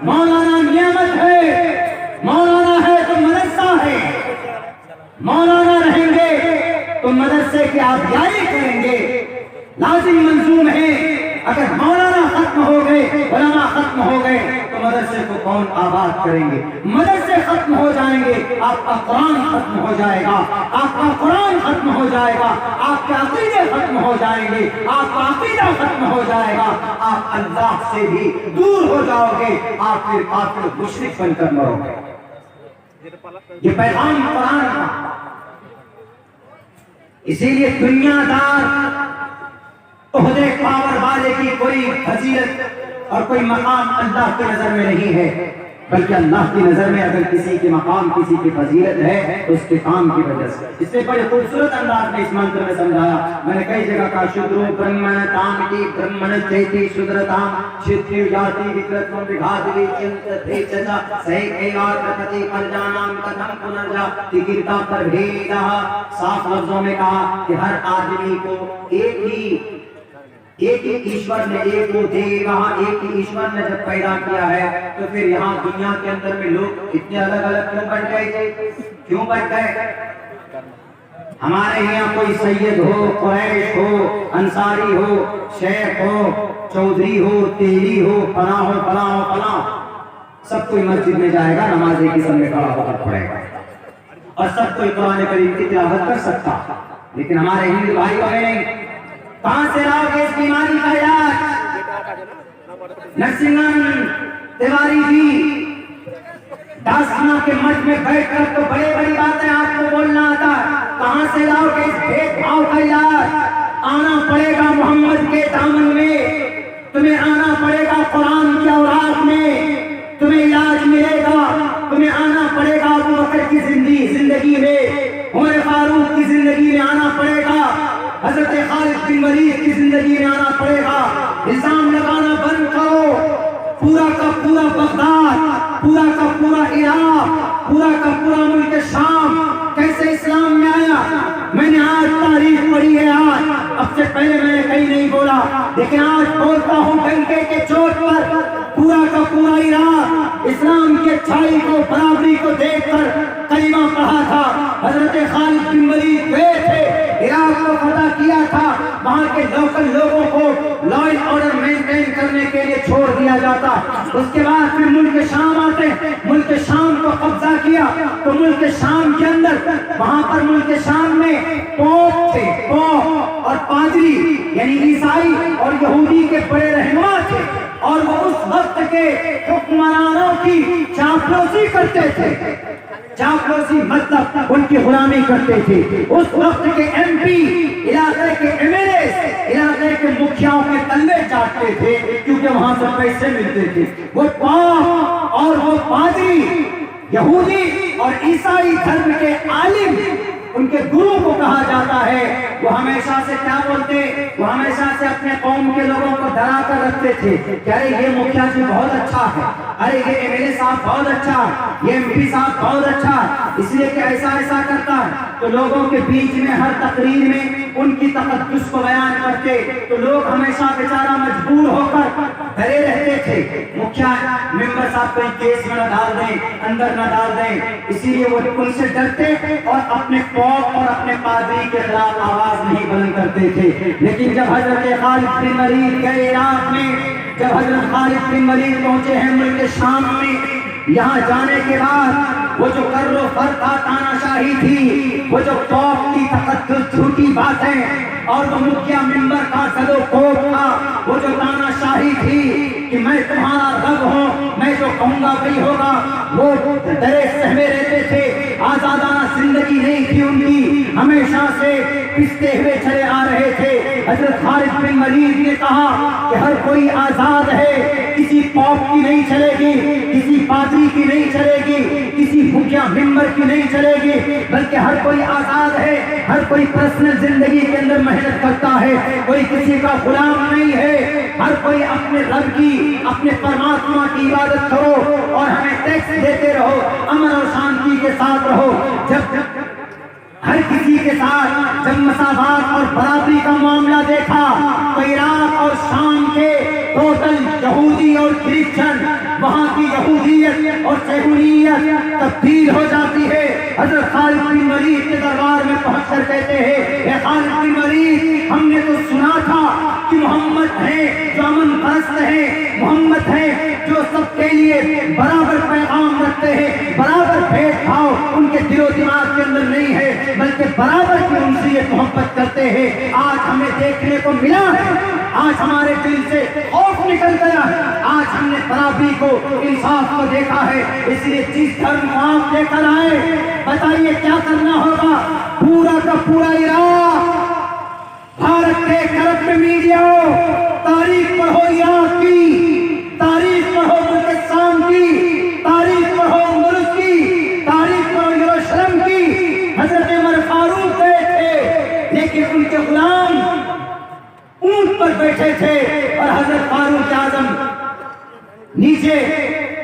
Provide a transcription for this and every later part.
मौलाना नियामत है, मौलाना है तो मदरसा है, मौलाना रहेंगे तो मदरसे की आप जारी करेंगे। लाजिम मंजूम है, अगर मौलाना खत्म हो गए, उलमा खत्म हो गए तो मदरसे को कौन आबाद करेंगे? मदरसे खत्म हो जाएंगे, आपका कुरान खत्म हो जाएगा, आपका कुरान खत्म हो जाएगा, आपके अकीदे खत्म हो जाएंगे, आपका अकीदा खत्म हो जाएगा, आप अल्लाह से भी दूर हो जाओगे, आप फिर काफिर मुशरिक बनकर मरोगे। ये पैगाम कुरान का। इसीलिए दुनियादार ओहदे पावर वाले की कोई फजीलत और कोई मकाम अल्लाह की नजर में नहीं है, बल्कि अल्लाह की नजर में अगर किसी के मकाम, किसी की फजीलत है तो उसके काम की वजह से। इससे बड़े खूबसूरत अंदाज में इस मंत्र में समझाया। मैंने कई जगह कहा, शुद्रो ब्रह्मण ताम की ब्रह्मण चैती शुद्रताम क्षेत्रीय जाति विकृतम विघाति चिंतते चचा सही एवार प्रति पंजानाम कथम पुनर्जा तिकीर्ता पर भेदा। साफ लफ्जों में कहा कि हर आदमी को एक ही ईश्वर ने, एक को देगा, एक ही ईश्वर ने जब पैदा किया है तो फिर यहाँ दुनिया के अंदर में लोग इतने अलग अलग क्यों बन गए? क्यों बन गए? हमारे यहाँ कोई सैयद हो, कुरैश हो, अंसारी हो, शेख हो, चौधरी हो, तेली हो, फला हो, फला हो, फला, सब कोई मस्जिद में जाएगा, नमाज एक ही समय खड़ा होकर पड़ेगा और सब कोई कुरान करीम की तिलावत कर सकता। लेकिन हमारे हिंदू भाई बहन नहीं। कहां से लाओगे इस बीमारी का इलाज? नरसिंहन तिवारी जी दासना के मठ में बैठकर तो बड़ी बड़ी बातें आपको बोलना आता, कहां से लाओगे इस भेदभाव का इलाज? आना पड़ेगा मोहम्मद के दामन में, तुम्हें आना पड़ेगा कुरान के औरात में, तुम्हें इलाज मिलेगा। तुम्हें आना पड़ेगा अबू बकर की जिंदगी में, उमर फारूक की जिंदगी में आना पड़ेगा, हजरत खालिद बिन वलीद की जिंदगी में आना पड़ेगा। इल्जाम लगाना बंद करो। पूरा का पूरा बगदाद, पूरा का पूरा इराक, पूरा का पूरा मुल्क शाम कैसे इस्लाम में आया? मैंने आज तारीख पढ़ी है, आज अब से पहले मैंने कहीं नहीं बोला, लेकिन आज बोलता हूँ डंके के चोट पर। पूरा का पूरा इराक इस्लाम की अच्छाई को, बराबरी को देखकर कलिमा पढ़ा था। हजरत खालिद बिन वलीद गए थे, इराक को फतह किया था, वहां के लोकल लोगों को लॉ एंड ऑर्डर मेंटेन करने के लिए छोड़ दिया जाता। उसके बाद फिर मुल्क शाम आते, मुल्क शाम को कब्जा किया तो मुल्क शाम के अंदर, वहां पर मुल्क शाम में पोप थे, पोप और पादरी यानी ईसाई और यहूदी के बड़े रहनुमा थे, और वो उस वक्त के हुक्मरानों की चापलूसी करते थे। चापलूसी मतलब उनकी गुलामी करते थे। उस वक्त के एमपी, इलाके के एमएलए, इलाके के मुखियाओं के तल्ले चाटते थे, क्योंकि वहां से पैसे मिलते थे। वो पाप और वो पादरी, यहूदी और ईसाई धर्म के आलिम, उनके गुरु को कहा जाता है। वो हमेशा से क्या बोलते? वो हमेशा से अपने कौम के लोगों को डरा कर रखते थे कि अरे ये मुखिया जी बहुत अच्छा है, अरे ये एमएलए साहब बहुत अच्छा है, ये एमपी साहब बहुत अच्छा है, इसलिए कि ऐसा ऐसा करता है। तो लोगों के बीच में हर तकरीर में उनकी तकद्दुस को बयान करते, तो लोग हमेशा बेचारा मजबूर होकर डरे रहते थे। मुखिया मेंबर साहब कोई केस में न डाल दें, अंदर न डाल दें, इसीलिए वो उनसे डरते और अपने पोप और अपने पादरी के खिलाफ आवाज नहीं बुलंद करते थे। लेकिन जब हजरत खालिद बिन वलीद गए इराक में, जब हजरत खालिद बिन वलीद पहुंचे हैं मुल्क शाम में, यहाँ जाने के बाद वो जो कर्रो फर था, तानाशाही थी, वो जो पोप की तकद्दुस झूठी बातें और वो मुखिया मिंबर का सदो पोप था, वो जो तानाशाही थी कि मैं तुम्हारा रब हूँ, मैं जो कहूँगा वही होगा, वो डरे सहमे रहते थे। आजादाना जिंदगी नहीं थी उनकी, हमेशा से पिसते हुए चले आ रहे थे। हजरत खालिद बिन वलीद ने कहा कि हर कोई आजाद है, किसी पोप की नहीं चलेगी, किसी पादरी की नहीं चलेगी, किसी मुखिया मिंबर की नहीं चलेगी, बल्कि हर कोई आजाद है, हर कोई पर्सनल जिंदगी के अंदर मेहनत करता है, कोई किसी का गुलाम नहीं है, हर कोई अपने रब की, अपने परमात्मा की इबादत करो और हमें टैक्स देते रहो, अमन और शांति के साथ रहो। जब हर किसी के साथ जब मसावात और बराबरी का मामला देखा तो इराक और शाम के टोटल यहूदी और क्रिश्चियन, वहां की शमूलियत और सहूलियत तब्दील हो जाती है। हजरत खालिद बिन वलीद के दरबार में पहुंचकर कहते हैं, खालिद बिन वलीद, हमने तो सुना था कि मोहम्मद है जो अमन परस्त है, मोहम्मद है जो सबके लिए बराबर पैगाम रखते हैं, बराबर भेदभाव उनके दिलो दिमाग के अंदर नहीं है, बल्कि बराबर की उनसे ये मोहब्बत करते हैं। आज हमें देखने को मिला है, आज हमारे दिल से खौफ निकल गया है, आज हमने बराबरी को, इंसाफ को देखा है। इसलिए जिस धर्म को आप लेकर आए, बताइए क्या करना होगा? पूरा का पूरा इराक भारत के करब में मीडिया हो, तारीख पढ़ो इराक की, तारीख पढ़ो मुल्क शाम की, तारीख पढ़ो मुल्क की, तारीख पढ़ो यरूशलेम की। हजरत उमर फारूक गए थे, लेकिन उनके गुलाम ऊंट पर बैठे थे और हजरत फारूक आजम नीचे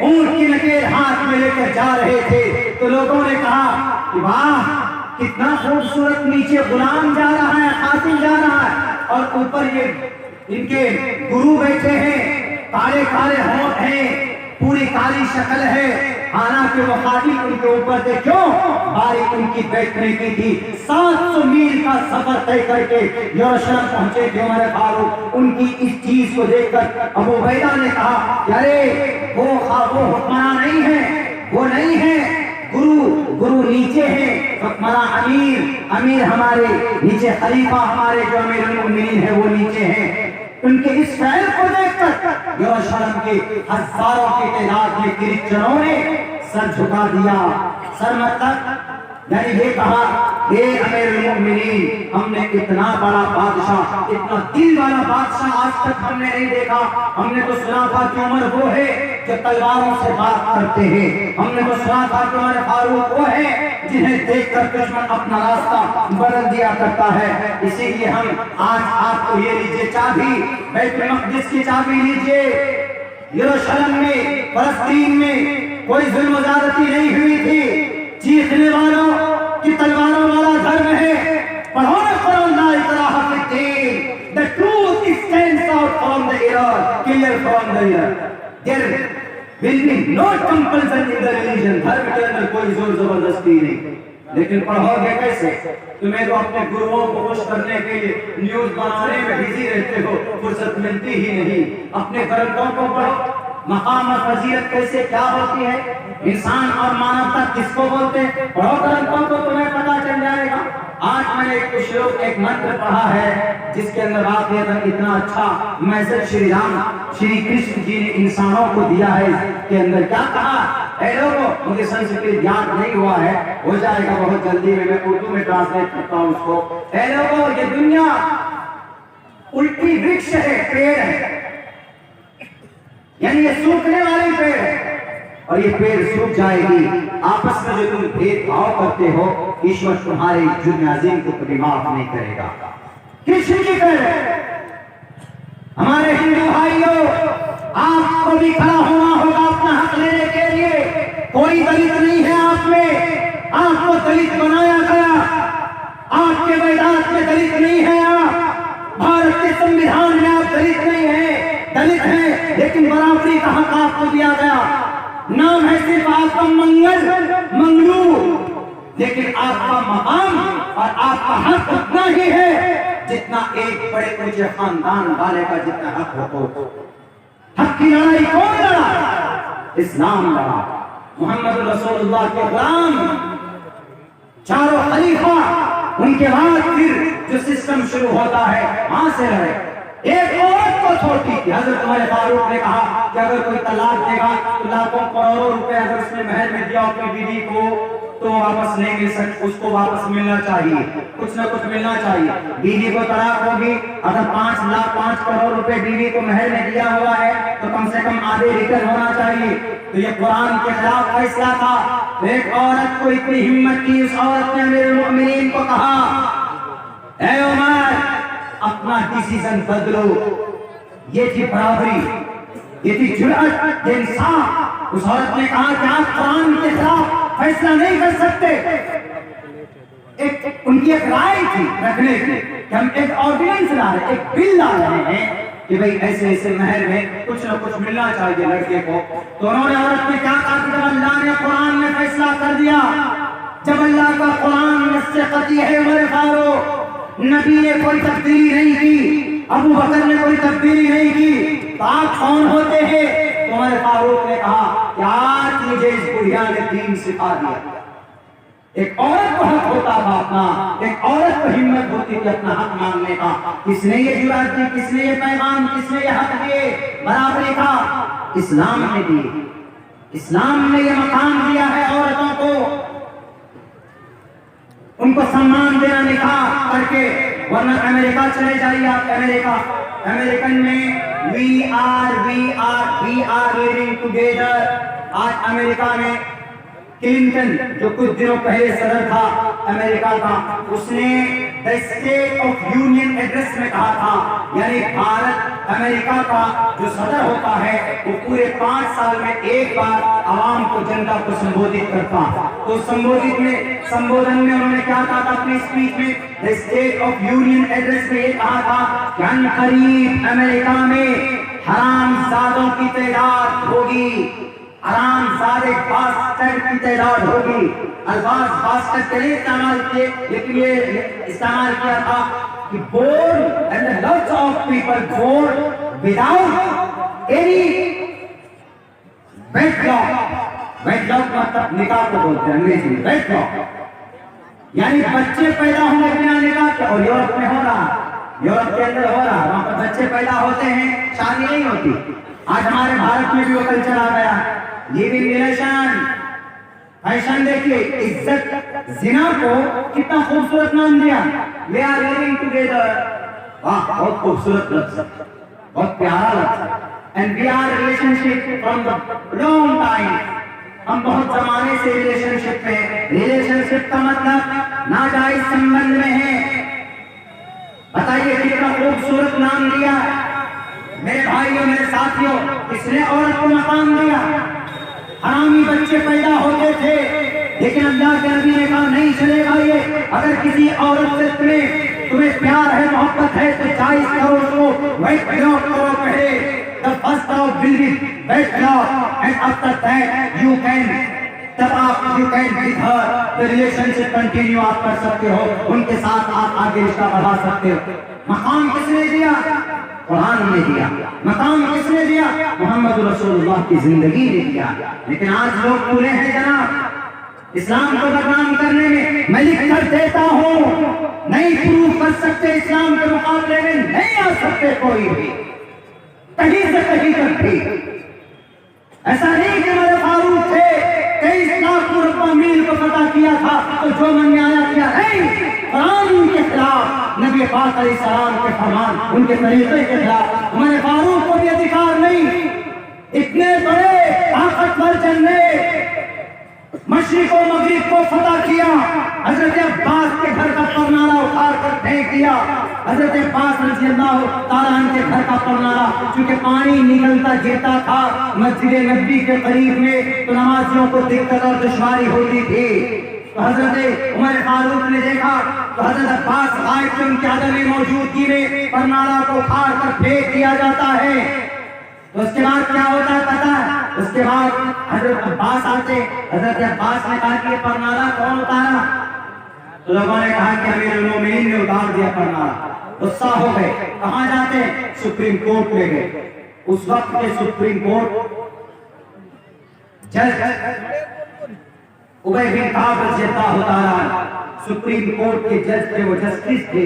ऊंट की नकेल हाथ में लेकर जा रहे थे। तो लोगों ने कहा कि वाह, कितना खूबसूरत, नीचे गुलाम जा रहा है, कातिल जा रहा है, और ऊपर ये इनके गुरु बैठे हैं, काले काले होंठ हैं, पूरी काली शक्ल है। हालांकि वो खाली उनके ऊपर थे, क्यों? बारी उनकी बैठने की थी। 700 मील का सफर तय करके यरूशलेम पहुंचे थे उमर फारूक। उनकी इस चीज को देखकर अबू उबैदा ने कहा, अरे वो हुक्मरान नहीं है, वो नहीं है, गुरु नीचे है, हुक्मरान अमीर हमारे नीचे, खलीफा हमारे जो अमीरुल मोमिनीन है वो नीचे हैं। उनके इस फैल को देखकर यरूशलेम के हजारों की तादाद में क्रिश्चियनों ने सर झुका दिया। सर मतलब यानी ये कहा, हे अमीरुल मोमिनीन, हमने इतना बड़ा बादशाह, इतना दिल वाला बादशाह आज तक हमने नहीं देखा। हमने तो सुना था कि उमर वो है जो तलवारों से बात करते हैं, हमने तो सुना था कि उमर फारूक वो है जिन्हें देखकर दुश्मन अपना रास्ता बदल दिया करता है। इसीलिए हम आज आपको ये लीजिए चाबी, बैतुल मक़दिस की चाबी लीजिए। यरूशलेम में, फलस्तीन में कोई जुल्म ज़्यादती नहीं हुई थी। चीखने वालों की तलवारों वाला धर्म है। पढ़ो ना कुरान, ला इकराह फिद्दीन, the truth stands out from the error, clear from the error, there will be no compulsion in the religion. धर्म के अंदर कोई जोर जबरदस्ती नहीं। लेकिन पढ़ोगे कैसे? तुम्हें तो अपने गुरुओं को खुश करने के लिए न्यूज बनाने में बिजी रहते हो, फुर्सत मिलती ही नहीं। अपने ग्रंथों को पढ़ो, मकाम और फजीलत कैसे क्या होती है, इंसान और मानवता किसको बोलते हैं, पढ़ो ग्रंथों को, तुम्हें पता चल जाएगा। आज मैंने कुछ श्लोक, एक मंत्र पढ़ा है जिसके अंदर आप इतना अच्छा मैसेज श्री कृष्ण जी ने इंसानों को दिया है। इसके अंदर क्या कहा? ऐ लोगों, मुझे संस्कृत याद नहीं हुआ है, हो जाएगा बहुत जल्दी में, मैं उर्दू में ट्रांसलेट करता हूँ उसको। ऐ लोगों, ये दुनिया उल्टी वृक्ष है, पेड़ है, यानी ये सूखने वाले पेड़ है और ये पेड़ सूख जाएगी। आपस में जो तुम भेदभाव करते हो, ईश्वर तुम्हारे जुर्म अजीम को कभी माफ नहीं करेगा। कृष्ण जी कह रहे, हमारे हिंदू भाइयों, आपको भी खड़ा होना होगा अपना हक लेने के लिए। कोई दलित नहीं है आप में, आपको दलित बनाया गया, आपके वेदांत में दलित नहीं है, आप भारत के संविधान में आप दलित नहीं है, दलित है, लेकिन बराबरी का हक आपको दिया गया। नाम है सिर्फ आपका मंगलू, लेकिन आपका मकाम और आपका हक उतना ही है जितना एक बड़े ऊंचे खानदान वाले का जितना हक हो। हक की लड़ाई कौन लड़ा? इस्लाम लड़ा। मोहम्मद रसूलुल्लाह के गुलाम, चारों खलीफा, उनके बाद फिर जो सिस्टम शुरू होता है वहां से लड़े। एक औरत को छोटी थी, हजरत उमर फारूक ने कहा कि अगर कोई तलाक देगा तो लाखों करोड़ों रुपए अगर उसने महल में दिया अपनी बीवी को तो वापस नहीं मिल सकते, उसको वापस मिलना चाहिए, कुछ ना कुछ मिलना चाहिए। बीवी को तलाक होगी, अगर 5 करोड़ रुपए बीवी को महल में दिया हुआ है तो कम से कम आधे रिटर्न होना चाहिए। तो ये कुरान के खिलाफ फैसला था। तो एक औरत को इतनी हिम्मत की, उस औरत ने अमीरुल मोमिनीन को कहा, ऐ उमर, अपना डिसीजन बदलो। ये थी बराबरी, ये थी जुर्अत, ये इंसाफ। उस औरत ने कहा कि आप कुरान के खिलाफ फैसला नहीं कर सकते। एक उनकी एक राय थी रखने की कि हम एक ऑर्डिनेंस ला रहे, एक बिल ला रहे हैं कि भाई ऐसे ऐसे महल में कुछ ना कुछ मिलना चाहिए लड़के को। तो उन्होंने औरत ने क्या कहा कि ने कुरान में फैसला कर दिया। जब अल्लाह का कुरान नस्से कती है उमर फारूक, नबी ने कोई तब्दीली नहीं की, अबू बकर ने कोई तब्दीली नहीं की, तो आप कौन होते हैं? उमर फारूक ने कहा कि आज मुझे इस बुढ़िया ने दीन सिखा दिया। एक औरत को हक होता था अपना, एक औरत को हिम्मत होती थी अपना हक मांगने का। किसने ये जुरात दी, किसने ये पैगाम, किसने ये हक दिए? बराबरी का इस्लाम ने दिए। इस्लाम ने ये मकाम दिया है औरतों को, उनको सम्मान देना निकाह करके। वरना अमेरिका चले जाइए आप, अमेरिकन में वी आर लिविंग टुगेदर। आज अमेरिका में क्लिंटन जो कुछ दिनों पहले सदर था अमेरिका का, उसने the state of union address में कहा था, यानी भारत अमेरिका का जो सदर होता है वो पूरे 5 साल में एक बार आवाम को, जनता को संबोधित करता। तो संबोधन में उन्होंने क्या कहा था अपनी स्पीच में? The state of union address में ये कहा था कि अनकरीब अमेरिका में हरामजादों की तादाद होगी, हरामजादे बास्टर्ड की तादाद होगी। अल्फाज बास्टर्ड के लिए इस्तेमाल किए, लेकिन ये इस्तेमाल किया था कि born and lots of people born without any wedlock. Wedlock मतलब निकाह को बोलते हैं अंग्रेजी में, वेटलॉक यानी बच्चे पैदा होने बिना निकाह के। और यूरोप में हो रहा, यूरोप के अंदर हो रहा, वहां पर बच्चे पैदा होते हैं, शादी नहीं होती। आज हमारे भारत में भी वो कल्चर आ गया है, लिविंग रिलेशन, फैशन। देखिए इज्जत, जिना को कितना खूबसूरत नाम दिया, वी आर लिविंग टुगेदर। वाह, बहुत खूबसूरत लफ्ज, बहुत प्यारा लफ्ज। And we are relationship from the long time, हम बहुत जमाने से रिलेशनशिप में। रिलेशनशिप का मतलब नाजायज संबंध में है। बताइए कितना खूबसूरत नाम दिया मेरे भाइयों, मेरे साथियों। किसने औरत को मकाम दिया? हरामी बच्चे पैदा होते थे, लेकिन अल्लाह के नबी ने कहा नहीं चलेगा ये। अगर किसी औरत से तुम्हें प्यार है, मोहब्बत है, तो जायज करो उसको, वेटलॉक करो पहले। The first love will be wedlock, and after that you can, तब आप you can with her the relationship continue आप कर सकते हो, उनके साथ आप आगे रिश्ता बढ़ा सकते हो। मकाम किसने दिया? कुरान ने दिया। मकाम किसने दिया? मोहम्मद रसूलुल्लाह की जिंदगी ने दिया। लेकिन आज लोग पूरे हैं जनाब इस्लाम को बदनाम करने में। मैं लिख कर देता हूँ, नहीं प्रूव कर सकते, इस्लाम के मुकाबले में नहीं आ सकते कोई भी, कहीं से कहीं तक भी। ऐसा नहीं कि मेरे फारूक थे, 23 लाख मुरब्बा मील को पता किया था तो जो मन में आया किया। नहीं, कुरान के खिलाफ, नबी पाक अलैहिस्सलाम के फरमान, उनके तरीके के खिलाफ मेरे फारूक को भी अधिकार नहीं। इतने बड़े ताकतवर जन ने मशरिक और मगरिब को फतह किया। हजरत अब्बास के घर का परनाला उखाड़ कर फेंक दिया। हजरत अब्बास रज़ियल्लाहु ताला अन्हु के घर का परनाला, चूंकि पानी निकलता गिरता था मस्जिद नबी के करीब में, तो नमाजियों को दिक्कत और दुश्वारी होती थी। तो हजरत उमर फारूक ने देखा तो हजरत अब्बास गायब थे, उनकी आदमी मौजूदगी में परनाला को उखाड़ कर फेंक दिया जाता है। तो उसके बाद क्या होता है पता है? उसके बाद हजरत अब्बास आते, हजरत अब्बास ने कहा कि ये परनाला कौन उतारा? तो लोगों ने कहा कि अमीरुल मोमिनीन ने उतार दिया परनाला। गुस्सा हो गए, कहां जाते? सुप्रीम कोर्ट ले गए। उस वक्त के सुप्रीम कोर्ट जज उबय बिन काब रज़ियल्लाहु ताला सुप्रीम कोर्ट के जज थे, वो जस्टिस थे।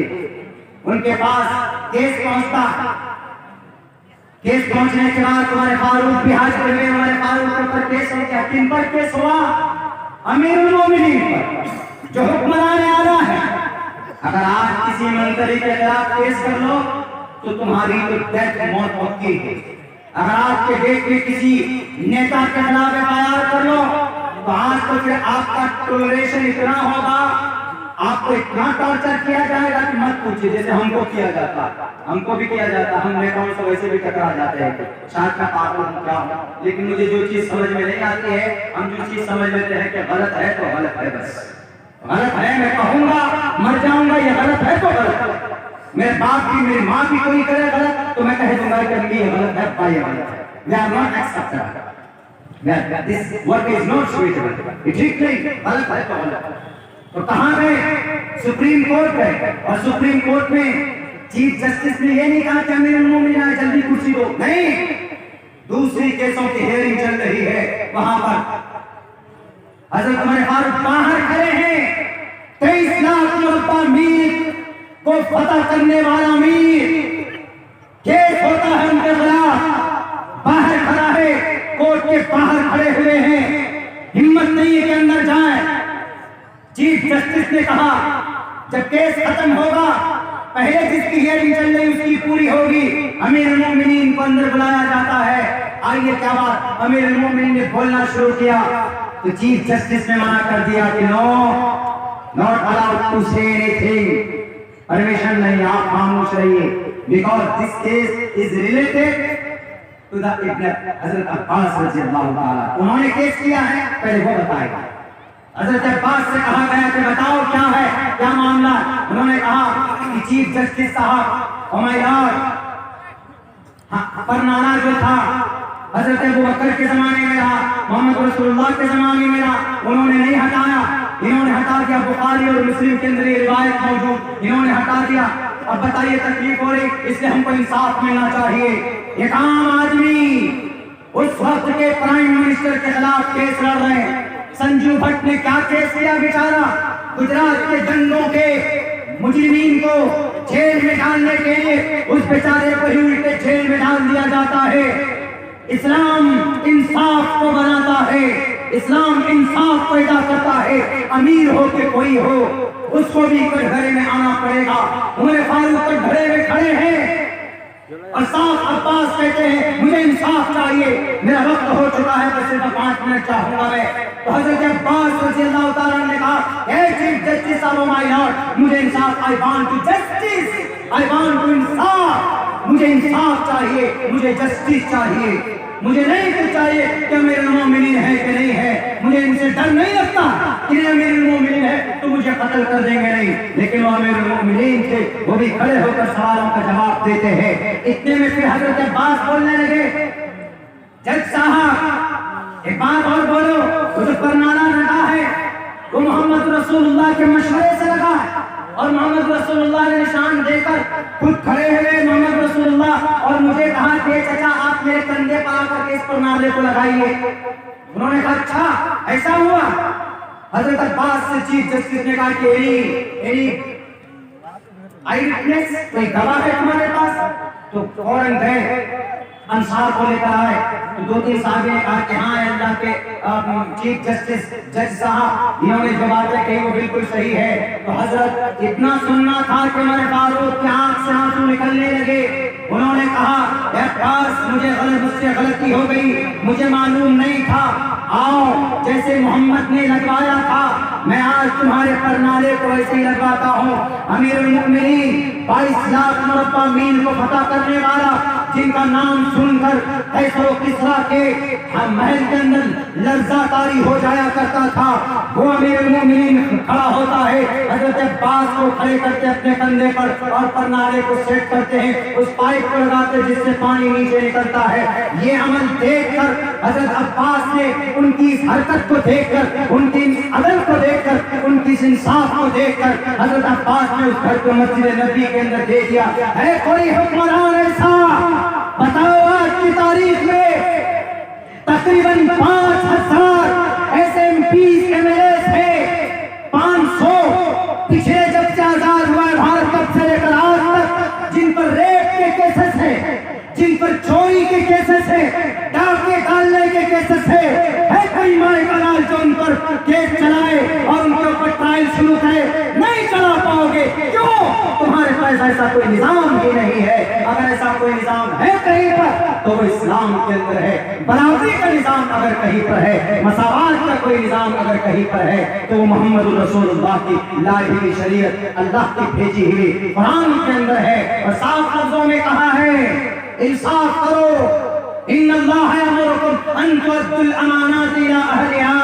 उनके पास केस पहुंचता, केस पहुंचने के बाद तुम्हारे फारूक भी हाजिर हुए। हमारे फारूक पर केस हो गया। किन पर केस हुआ? अमीरुल मोमिनीन पर, जो हुक्मरान आला है। अगर आज किसी मंत्री के खिलाफ केस कर लो तो तुम्हारी तो डेथ, मौत पक्की है। अगर आपके देश में किसी नेता के खिलाफ एफआईआर कर लो तो आज तो फिर आपका टॉलरेशन इतना होगा, आपको इतना टॉर्चर किया जाएगा कि मत पूछिए। जैसे हमको किया जाता, हमको भी किया जाता, हम नेताओं से वैसे भी टकरा जाते हैं, शायद का पाप क्या हो। लेकिन मुझे जो चीज समझ में नहीं आती है, हम जो चीज समझ लेते हैं कि गलत है तो गलत है, बस गलत है। मैं कहूंगा मर जाऊंगा, ये गलत है तो गलत है। मेरे बाप की, मेरी माँ की कोई करे गलत तो मैं कह दूंगा कि ये गलत है, भाई ये गलत है। We are not accepted, this work is not suitable, ये ठीक नहीं, गलत है तो गलत। तो कहाँ गए? सुप्रीम कोर्ट गए, और सुप्रीम कोर्ट में चीफ जस्टिस ने ये नहीं कहा कि अमीरुल मोमिनीन जल्दी कुर्सी दो, नहीं, दूसरी केसों की हियरिंग चल रही है वहां पर। हजरत उमर फारूक बाहर खड़े हैं, 23 लाख मुरब्बा मील को फतह करने वाला मीर, केस होता है उनके खिलाफ, बाहर खड़ा है, कोर्ट के बाहर खड़े हुए हैं, हिम्मत नहीं है कि अंदर जाए। चीफ जस्टिस ने कहा जब केस खत्म होगा, पहले जिसकी हियरिंग चल रही उसकी पूरी होगी, अमीरुल मोमिनीन को अंदर बुलाया जाता है। आइए क्या बात, अमीरुल मोमिनीन ने बोलना शुरू किया तो चीफ जस्टिस ने मना कर दिया कि no, not allowed to say anything, permission नहीं, आप खामोश रहिए, because this case is related to the इब्न हजरत अब्बास रज़ियल्लाहु ताला। उन्होंने केस किया है, पहले वो बताएगा। हजरत अब्बास से कहा गया कि बताओ क्या है, क्या मामला। उन्होंने कहा कि चीफ जस्टिस साहब, ओ माय लॉर्ड, परनाना जो था हजरत अबू बकर के जमाने में रहा, मोहम्मद रसूलुल्लाह के जमाने में रहा, उन्होंने नहीं हटाया, इन्होंने हटा दिया। बुखारी और मुस्लिम के अंदर ये रिवायत मौजूद, इन्होंने हटा दिया। अब बताइए तकलीफ हो रही, इसलिए हमको इंसाफ मिलना चाहिए। एक आम आदमी उस वक्त के प्राइम मिनिस्टर के खिलाफ केस लड़ रहे हैं। संजू भट्ट ने क्या केस किया बेचारा, गुजरात के दंगों के मुजरिमीन को जेल में डालने के लिए उस बेचारे को ही उल्टे जेल में डाल दिया जाता है। इस्लाम इंसाफ को बनाता है, इस्लाम इंसाफ पैदा करता है। अमीर हो के कोई हो, उसको भी कटघरे में आना पड़ेगा। उमर फारूक कटघरे में खड़े हैं और साफ अब्बास कहते हैं मुझे इंसाफ चाहिए, मेरा वक्त हो चुका है, बस सिर्फ 5 मिनट चाहूंगा मैं। तो हजरत अब्बास रज़ियल्लाहु ताला ने कहा, हे chief justice of my lord, मुझे इंसाफ, I want to justice, I want to इंसाफ, मुझे इंसाफ चाहिए, मुझे जस्टिस चाहिए। मुझे नहीं कुछ चाहिए कि अमीरुल मोमिनीन है कि नहीं है, मुझे इनसे डर नहीं लगता कि अमीरुल मोमिनीन है तो मुझे कत्ल कर देंगे, नहीं, लेकिन वो अमीरुल मोमिनीन थे, वो भी खड़े होकर सवालों का जवाब देते हैं। इतने में फिर हजरत अब्बास बोलने लगे, जज साहब एक बात और बोलो, वो जो परनाना लगा है वो मोहम्मद रसूलुल्लाह के मशवरे से लगा है, और मोहम्मद रसूलुल्लाह ने निशान देकर खुद खड़े हुए मोहम्मद रसूलुल्लाह, और मुझे कहा कि चाचा आप मेरे कंधे पर आकर इस परनाले को लगाइए। उन्होंने कहा अच्छा ऐसा हुआ। हजरत अब्बास से चीफ जस्टिस ने कहा कि एनी आई विटनेस, कोई गवाह है तुम्हारे पास? तो फौरन गए अंसार को लेकर आए, तो 2-3 साहब ने कहा कि हाँ अल्लाह के चीफ जस्टिस जज साहब, इन्होंने जो बातें कही वो बिल्कुल सही है। तो हजरत इतना सुनना था कि उमर फारूक की आंख से आंसू निकलने लगे। उन्होंने कहा अब्बास मुझसे गलती हो गई, मुझे मालूम नहीं था, आओ जैसे मोहम्मद ने लगवाया था मैं आज तुम्हारे परनाले को ऐसे ही लगवाता हूँ। अमीरुल मोमिनीन 22 लाख मुरब्बा मील को फतह करने वाला, जिनका नाम सुनकर कैसर किस्रा के महल के अंदर लर्जा तारी हो जाया करता था, वो अमीरुल मोमिनीन खड़ा होता है, हजरत अब्बास को खड़े करते अपने कंधे पर और परनाले को सेट करते हैं, उस पाइप को लगाते जिससे पानी नीचे निकलता है। ये अमल देखकर हजरत अब्बास ने उनकी इस हरकत को देखकर, उनकी अदल को देखकर, उनकी इस इंसाफ को देखकर हजरत अब्बास ने उस घर को मस्जिद नबी के अंदर दे दिया। है कोई हुक्मरान ऐसा बताओ आज की तारीख में तकरीबन 5000 ऐसे एमपी एमएलए थे, 500 पिछले जब से आजाद हुआ है भारत तब से लेकर आज तक, जिन पर रेप के केसेस है, जिन पर चोरी के केसेस है, डाके डालने के केसेस है कोई माए का लाल जो उन पर केस चलाए और उनके ऊपर ट्रायल शुरू करे? नहीं चला पाओगे। क्यों? तुम्हारे पास ऐसा कोई निजाम ही नहीं है। अगर ऐसा कोई निजाम है कहीं पर तो वो इस्लाम के अंदर है। बराबरी का निजाम अगर कहीं पर है, मसावात का कोई निजाम अगर कहीं पर है तो वो मोहम्मद रसूलुल्लाह की लाई हुई शरीयत, अल्लाह की भेजी हुई कुरान के अंदर है। और साफ लफ्जों में कहा है इंसाफ करो, इन्नल्लाह यअमुरुकुम अन तुअद्दुल अमानात इला अहलिहा,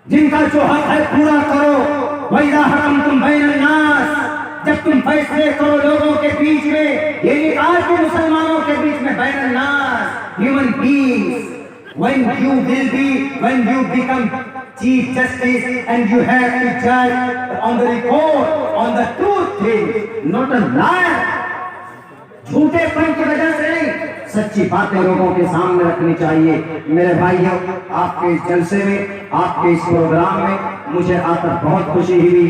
जिनका जो हक है पूरा करो। वइज़ा हकमतुम बैनन नास, जब तुम फैसले करो लोगों के बीच में, ये नहीं कहा कि मुसलमानों के बीच में बैनन नास, human beings. When you become Chief Justice and you have to judge on the report, on the truth thing, not a liar. झूठेपन की वजह से नहीं, सच्ची बातें लोगों के सामने रखनी चाहिए। मेरे भाइयों, आपके इस जलसे में, आपके इस प्रोग्राम में मुझे आकर बहुत खुशी हुई।